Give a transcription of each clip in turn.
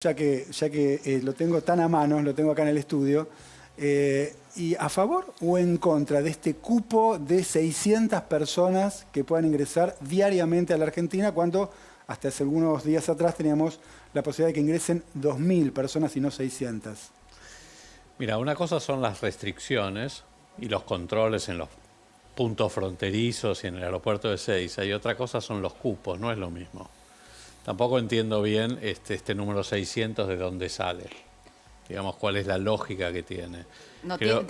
ya que lo tengo tan a mano, lo tengo acá en el estudio, ¿y a favor o en contra de este cupo de 600 personas que puedan ingresar diariamente a la Argentina cuando hasta hace algunos días atrás teníamos la posibilidad de que ingresen 2.000 personas y no 600? Mira, una cosa son las restricciones y los controles en los puntos fronterizos y en el aeropuerto de Ezeiza, y otra cosa son los cupos, no es lo mismo. Tampoco entiendo bien este número 600 de dónde sale. Digamos, cuál es la lógica que tiene.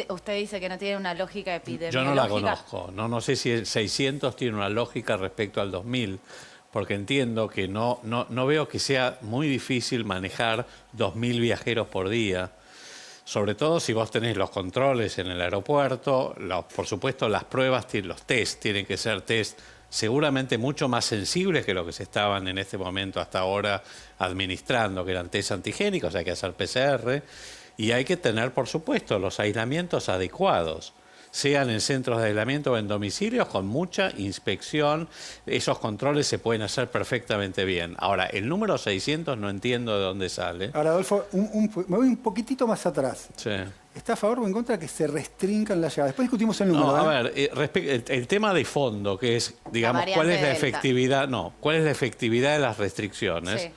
Usted dice que no tiene una lógica epidemiológica. Yo no la conozco. No sé si el 600 tiene una lógica respecto al 2000, porque entiendo que no veo que sea muy difícil manejar 2.000 viajeros por día. Sobre todo si vos tenés los controles en el aeropuerto, por supuesto las pruebas, los test tienen que ser test seguramente mucho más sensibles que lo que se estaban en este momento hasta ahora administrando, que eran test antigénicos, hay que hacer PCR y hay que tener, por supuesto, los aislamientos adecuados, sean en centros de aislamiento o en domicilios, con mucha inspección. Esos controles se pueden hacer perfectamente bien. Ahora, el número 600 no entiendo de dónde sale. Ahora, Adolfo, me voy un poquitito más atrás. Sí. ¿Está a favor o en contra de que se restringan las llegadas? Después discutimos el número. No, a ver, el tema de fondo, que es, digamos, cuál es la efectividad, cuál es la efectividad de las restricciones. Sí.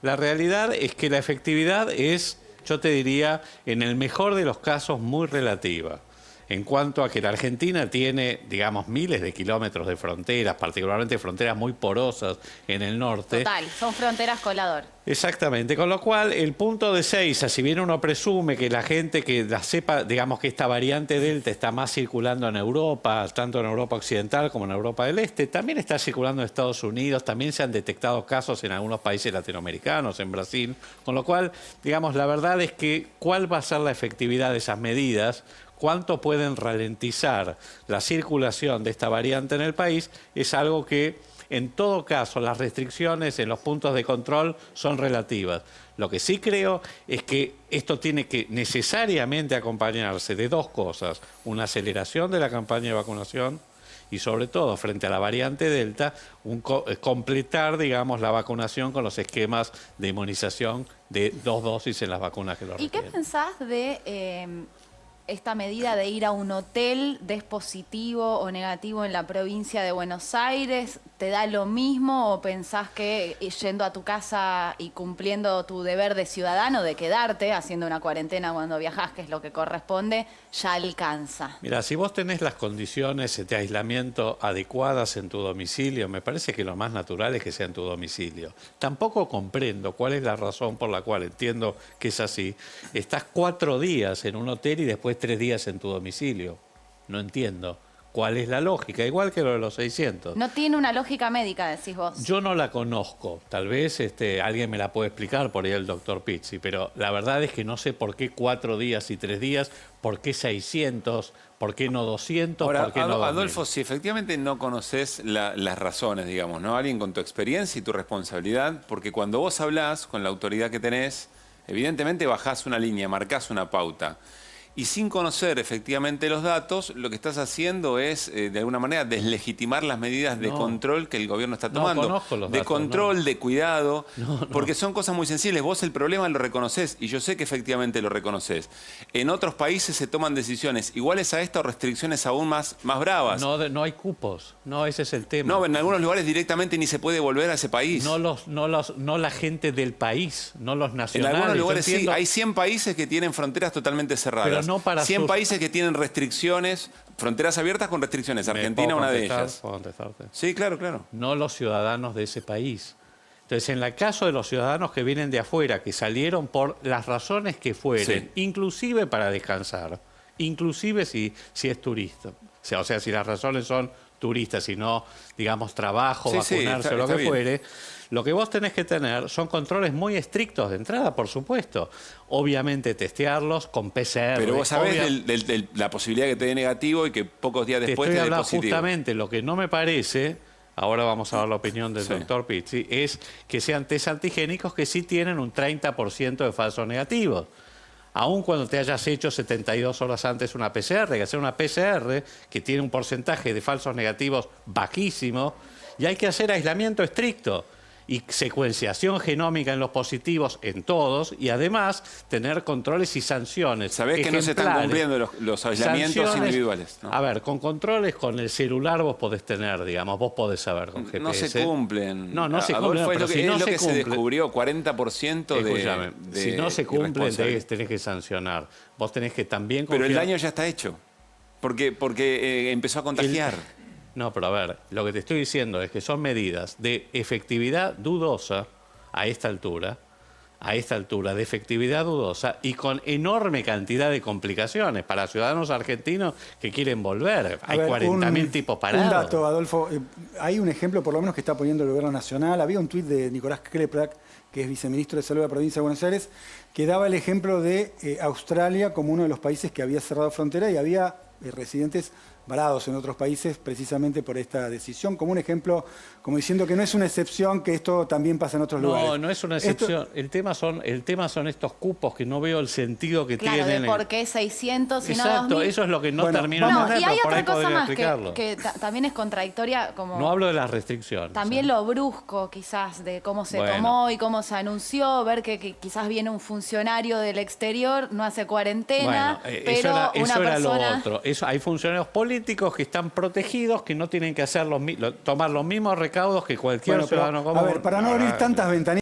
La realidad es que la efectividad es, yo te diría, en el mejor de los casos, muy relativa. En cuanto a que la Argentina tiene, digamos, miles de kilómetros de fronteras, particularmente fronteras muy porosas en el norte. Total, son fronteras colador. Exactamente, con lo cual el punto de Ezeiza, si bien uno presume que la gente que la sepa, digamos que esta variante Delta está más circulando en Europa, tanto en Europa Occidental como en Europa del Este, también está circulando en Estados Unidos, también se han detectado casos en algunos países latinoamericanos, en Brasil, con lo cual, digamos, la verdad es que cuál va a ser la efectividad de esas medidas, cuánto pueden ralentizar la circulación de esta variante en el país, es algo que, en todo caso, las restricciones en los puntos de control son relativas. Lo que sí creo es que esto tiene que necesariamente acompañarse de dos cosas: una aceleración de la campaña de vacunación y, sobre todo, frente a la variante Delta, completar, digamos, la vacunación con los esquemas de inmunización de 2 dosis en las vacunas que lo requieren. ¿Y qué pensás de esta medida de ir a un hotel des positivo o negativo en la provincia de Buenos Aires? ¿Te da lo mismo o pensás que yendo a tu casa y cumpliendo tu deber de ciudadano de quedarte, haciendo una cuarentena cuando viajás, que es lo que corresponde, ya alcanza? Mira, si vos tenés las condiciones de aislamiento adecuadas en tu domicilio, me parece que lo más natural es que sea en tu domicilio. Tampoco comprendo cuál es la razón por la cual, entiendo que es así, estás 4 días en un hotel y después 3 días en tu domicilio. No entiendo cuál es la lógica, igual que lo de los 600. No tiene una lógica médica, decís vos. Yo no la conozco, tal vez alguien me la puede explicar, por ahí el doctor Pizzi, pero la verdad es que no sé por qué 4 días y 3 días, por qué 600, por qué no 200, ahora, por qué no 2000. Adolfo, si efectivamente no conoces las razones, digamos, ¿no? Alguien con tu experiencia y tu responsabilidad, porque cuando vos hablás con la autoridad que tenés, evidentemente bajás una línea, marcás una pauta. Y sin conocer efectivamente los datos, lo que estás haciendo es, de alguna manera, deslegitimar las medidas de control que el gobierno está tomando. No conozco los datos, de control, de cuidado, porque son cosas muy sensibles. Vos el problema lo reconoces y yo sé que efectivamente lo reconoces. En otros países se toman decisiones iguales a esta o restricciones aún más bravas. No hay cupos, ese es el tema. No, en algunos lugares directamente ni se puede volver a ese país. No la gente del país, no los nacionales. En algunos lugares sí, hay 100 países que tienen fronteras totalmente cerradas. Pero no para 100 países que tienen restricciones, fronteras abiertas con restricciones. Argentina una de ellas. ¿Puedo contestarte? Sí, claro, claro. No los ciudadanos de ese país. Entonces, en el caso de los ciudadanos que vienen de afuera, que salieron por las razones que fueren, inclusive para descansar, inclusive si es turista, o sea, si las razones son turistas y no, digamos, trabajo, vacunarse o lo que fuere, lo que vos tenés que tener son controles muy estrictos de entrada, por supuesto. Obviamente testearlos con PCR. Pero vos sabés de la posibilidad que te dé negativo y que pocos días después te dé positivo. Justamente lo que no me parece, ahora vamos a ver la opinión del doctor Pizzi, es que sean test antigénicos que sí tienen un 30% de falsos negativos. Aún cuando te hayas hecho 72 horas antes una PCR, hay que hacer una PCR que tiene un porcentaje de falsos negativos bajísimo y hay que hacer aislamiento estricto. y secuenciación genómica en los positivos, en todos, y además tener controles y sanciones. Sabés que no se están cumpliendo los aislamientos individuales, ¿no? A ver, con controles, con el celular vos podés tener, digamos, vos podés saber con GPS. No se cumplen. No se cumplen. Adolfo, Pero es si lo no que se se descubrió, 40% de si no se cumplen, irresponsabilidad. tenés que sancionar. Vos tenés que también Pero confiar. el daño ya está hecho. Porque empezó a contagiar. No, pero a ver, lo que te estoy diciendo es que son medidas de efectividad dudosa a esta altura, de efectividad dudosa y con enorme cantidad de complicaciones para ciudadanos argentinos que quieren volver. Hay 40.000 tipos parados. Un dato, Adolfo. Hay un ejemplo, por lo menos, que está poniendo el gobierno nacional. Había un tuit de Nicolás Kleplak, que es viceministro de Salud de la provincia de Buenos Aires, que daba el ejemplo de Australia como uno de los países que había cerrado frontera y había residentes varados en otros países precisamente por esta decisión, como un ejemplo, como diciendo que no es una excepción, que esto también pasa en otros lugares. No, no es una excepción. El tema son estos cupos que no veo el sentido que claro, tienen. De por qué 600 y no 2000. Exacto, eso es lo que no termino de No, entender, y hay pero por ahí otra cosa podría más explicarlo. que también es contradictoria, como No hablo de las restricciones. también lo brusco quizás de cómo se Bueno. tomó y cómo se anunció, ver que quizás viene un funcionario del exterior, no hace cuarentena, Bueno, pero eso una era persona... lo otro. Hay funcionarios políticos que están protegidos, que no tienen que hacer tomar los mismos recaudos que cualquier Bueno, pero, ciudadano común. a ver, para no abrir tantas ventanitas.